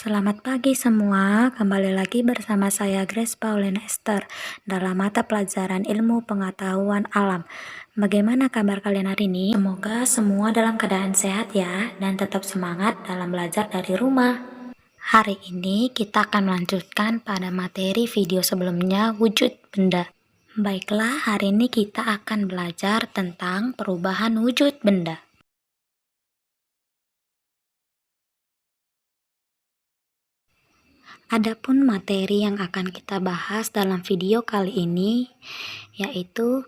Selamat pagi semua, kembali lagi bersama saya Grace Paulina Esther dalam mata pelajaran ilmu pengetahuan alam. Bagaimana kabar kalian hari ini? Semoga semua dalam keadaan sehat ya, dan tetap semangat dalam belajar dari rumah. Hari ini kita akan melanjutkan pada materi video sebelumnya, wujud benda. Baiklah, hari ini kita akan belajar tentang perubahan wujud benda. Adapun materi yang akan kita bahas dalam video kali ini yaitu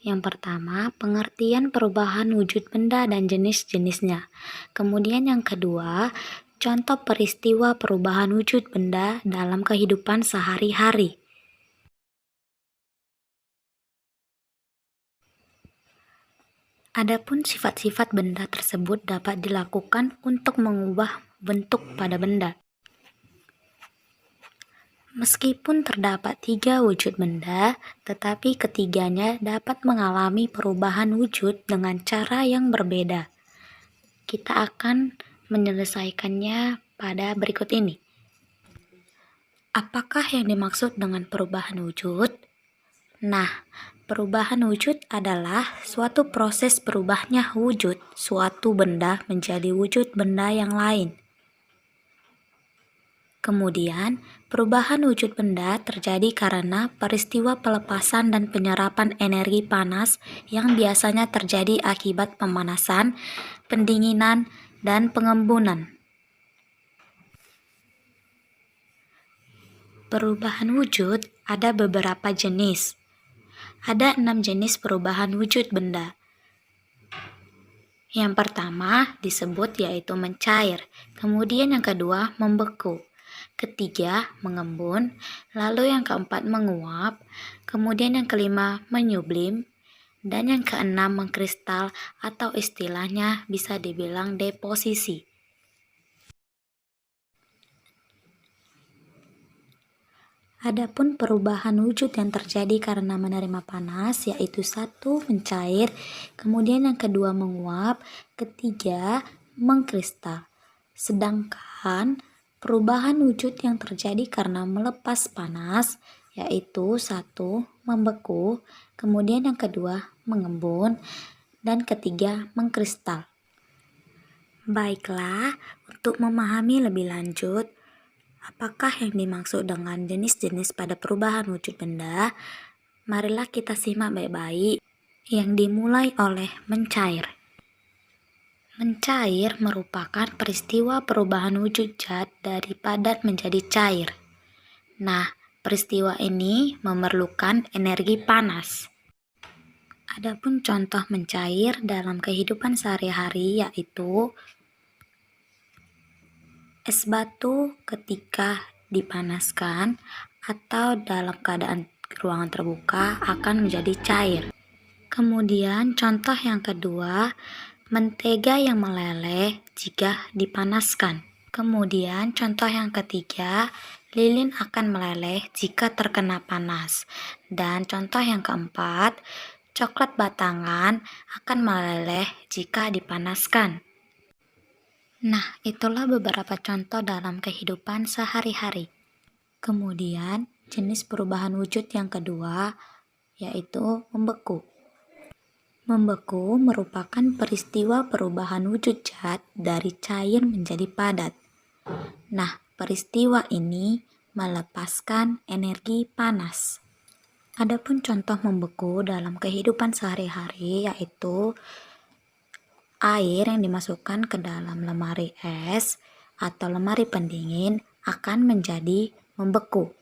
yang pertama, pengertian perubahan wujud benda dan jenis-jenisnya. Kemudian yang kedua, contoh peristiwa perubahan wujud benda dalam kehidupan sehari-hari. Adapun sifat-sifat benda tersebut dapat dilakukan untuk mengubah bentuk pada benda. Meskipun terdapat 3 wujud benda, tetapi ketiganya dapat mengalami perubahan wujud dengan cara yang berbeda. Kita akan menyelesaikannya pada berikut ini. Apakah yang dimaksud dengan perubahan wujud? Nah, perubahan wujud adalah suatu proses berubahnya wujud suatu benda menjadi wujud benda yang lain. Kemudian, perubahan wujud benda terjadi karena peristiwa pelepasan dan penyerapan energi panas yang biasanya terjadi akibat pemanasan, pendinginan, dan pengembunan. Perubahan wujud ada beberapa jenis. Ada 6 jenis perubahan wujud benda. Yang pertama disebut yaitu mencair, kemudian yang kedua membeku, ketiga mengembun, lalu yang keempat menguap, kemudian yang kelima menyublim, dan yang keenam mengkristal atau istilahnya bisa dibilang deposisi. Adapun perubahan wujud yang terjadi karena menerima panas yaitu 1 mencair, kemudian yang kedua menguap, ketiga mengkristal. Sedangkan perubahan wujud yang terjadi karena melepas panas yaitu 1 membeku, kemudian yang kedua mengembun, dan ketiga mengkristal. Baiklah, untuk memahami lebih lanjut apakah yang dimaksud dengan jenis-jenis pada perubahan wujud benda, marilah kita simak baik-baik yang dimulai oleh mencair. Mencair merupakan peristiwa perubahan wujud zat dari padat menjadi cair. Nah, peristiwa ini memerlukan energi panas. Adapun contoh mencair dalam kehidupan sehari-hari yaitu es batu ketika dipanaskan atau dalam keadaan ruangan terbuka akan menjadi cair. Kemudian contoh yang kedua, mentega yang meleleh jika dipanaskan. Kemudian contoh yang ketiga, lilin akan meleleh jika terkena panas. Dan contoh yang keempat, coklat batangan akan meleleh jika dipanaskan. Nah, itulah beberapa contoh dalam kehidupan sehari-hari. Kemudian, jenis perubahan wujud yang kedua yaitu membeku. Membeku merupakan peristiwa perubahan wujud zat dari cair menjadi padat. Nah, peristiwa ini melepaskan energi panas. Adapun contoh membeku dalam kehidupan sehari-hari yaitu air yang dimasukkan ke dalam lemari es atau lemari pendingin akan menjadi membeku.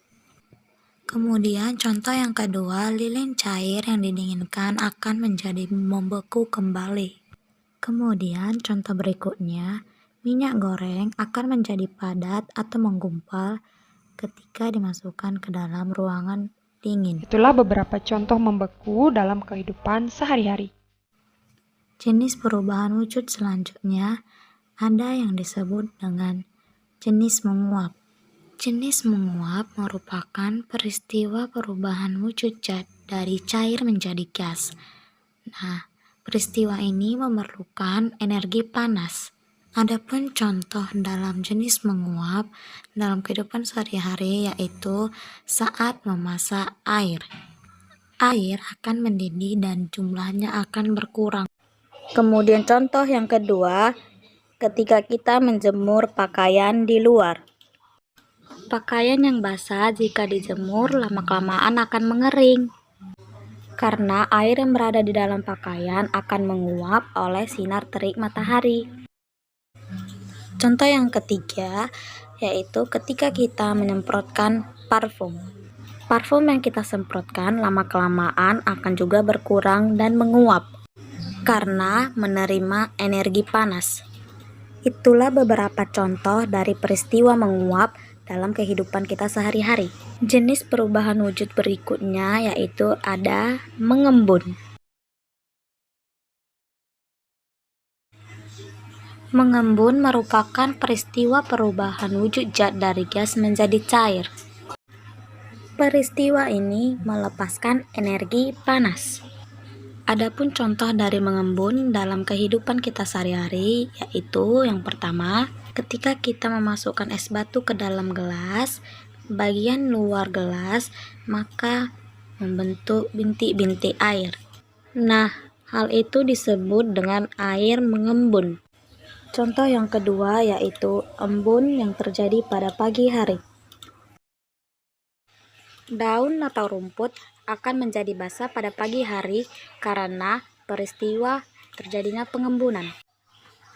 Kemudian contoh yang kedua, lilin cair yang didinginkan akan menjadi membeku kembali. Kemudian contoh berikutnya, minyak goreng akan menjadi padat atau menggumpal ketika dimasukkan ke dalam ruangan dingin. Itulah beberapa contoh membeku dalam kehidupan sehari-hari. Jenis perubahan wujud selanjutnya ada yang disebut dengan jenis menguap. Jenis menguap merupakan peristiwa perubahan wujud zat dari cair menjadi gas. Nah, peristiwa ini memerlukan energi panas. Adapun contoh dalam jenis menguap dalam kehidupan sehari-hari yaitu saat memasak air. Air akan mendidih dan jumlahnya akan berkurang. Kemudian contoh yang kedua, ketika kita menjemur pakaian di luar. Pakaian yang basah jika dijemur lama-kelamaan akan mengering. Karena air yang berada di dalam pakaian akan menguap oleh sinar terik matahari. Contoh yang ketiga, yaitu ketika kita menyemprotkan parfum. Parfum yang kita semprotkan lama-kelamaan akan juga berkurang dan menguap karena menerima energi panas. Itulah beberapa contoh dari peristiwa menguap dalam kehidupan kita sehari-hari. Jenis perubahan wujud berikutnya yaitu ada mengembun. Mengembun merupakan peristiwa perubahan wujud zat dari gas menjadi cair. Peristiwa ini melepaskan energi panas. Adapun contoh dari mengembun dalam kehidupan kita sehari-hari yaitu yang pertama, ketika kita memasukkan es batu ke dalam gelas, bagian luar gelas maka membentuk bintik-bintik air. Nah, hal itu disebut dengan air mengembun. Contoh yang kedua yaitu embun yang terjadi pada pagi hari. Daun atau rumput akan menjadi basah pada pagi hari karena peristiwa terjadinya pengembunan.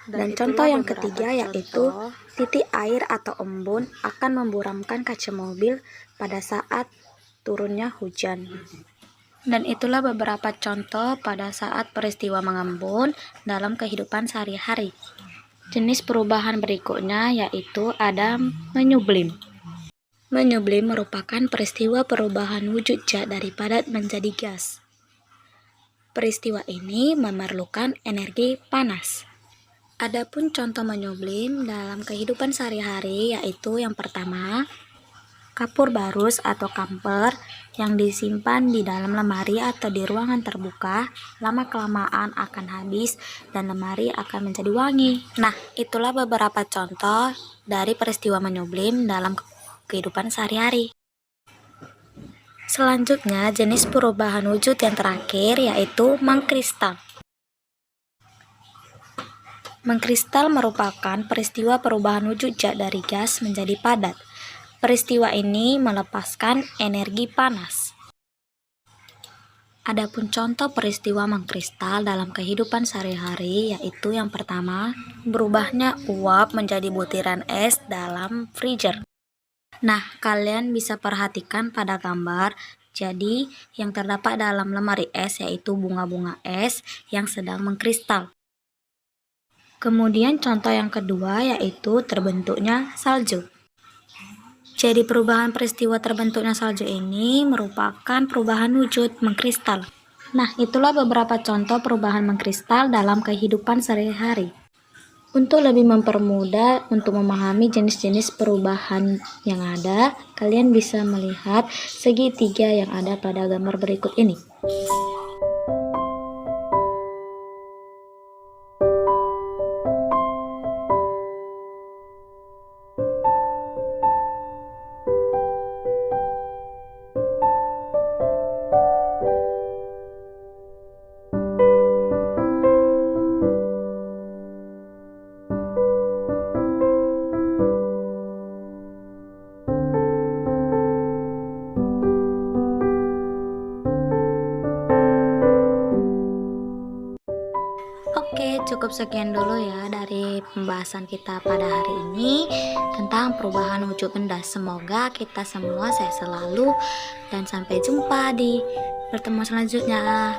Dan contoh yang ketiga yaitu titik air atau embun akan memburamkan kaca mobil pada saat turunnya hujan. Dan itulah beberapa contoh pada saat peristiwa mengembun dalam kehidupan sehari-hari. Jenis perubahan berikutnya yaitu ada menyublim. Menyublim merupakan peristiwa perubahan wujud zat dari padat menjadi gas. Peristiwa ini memerlukan energi panas. Adapun contoh menyublim dalam kehidupan sehari-hari yaitu yang pertama, kapur barus atau kamper yang disimpan di dalam lemari atau di ruangan terbuka, lama-kelamaan akan habis dan lemari akan menjadi wangi. Nah, itulah beberapa contoh dari peristiwa menyublim dalam kehidupan sehari-hari. Selanjutnya, jenis perubahan wujud yang terakhir yaitu mengkristal. Mengkristal merupakan peristiwa perubahan wujud zat dari gas menjadi padat. Peristiwa ini melepaskan energi panas. Adapun contoh peristiwa mengkristal dalam kehidupan sehari-hari yaitu yang pertama, berubahnya uap menjadi butiran es dalam freezer. Nah, kalian bisa perhatikan pada gambar. Jadi, yang terdapat dalam lemari es yaitu bunga-bunga es yang sedang mengkristal. Kemudian contoh yang kedua yaitu terbentuknya salju. Jadi perubahan peristiwa terbentuknya salju ini merupakan perubahan wujud mengkristal. Nah, itulah beberapa contoh perubahan mengkristal dalam kehidupan sehari-hari. Untuk lebih mempermudah untuk memahami jenis-jenis perubahan yang ada, kalian bisa melihat segitiga yang ada pada gambar berikut ini. Oke, cukup sekian dulu ya dari pembahasan kita pada hari ini tentang perubahan wujud benda. Semoga kita semua sehat selalu dan sampai jumpa di pertemuan selanjutnya.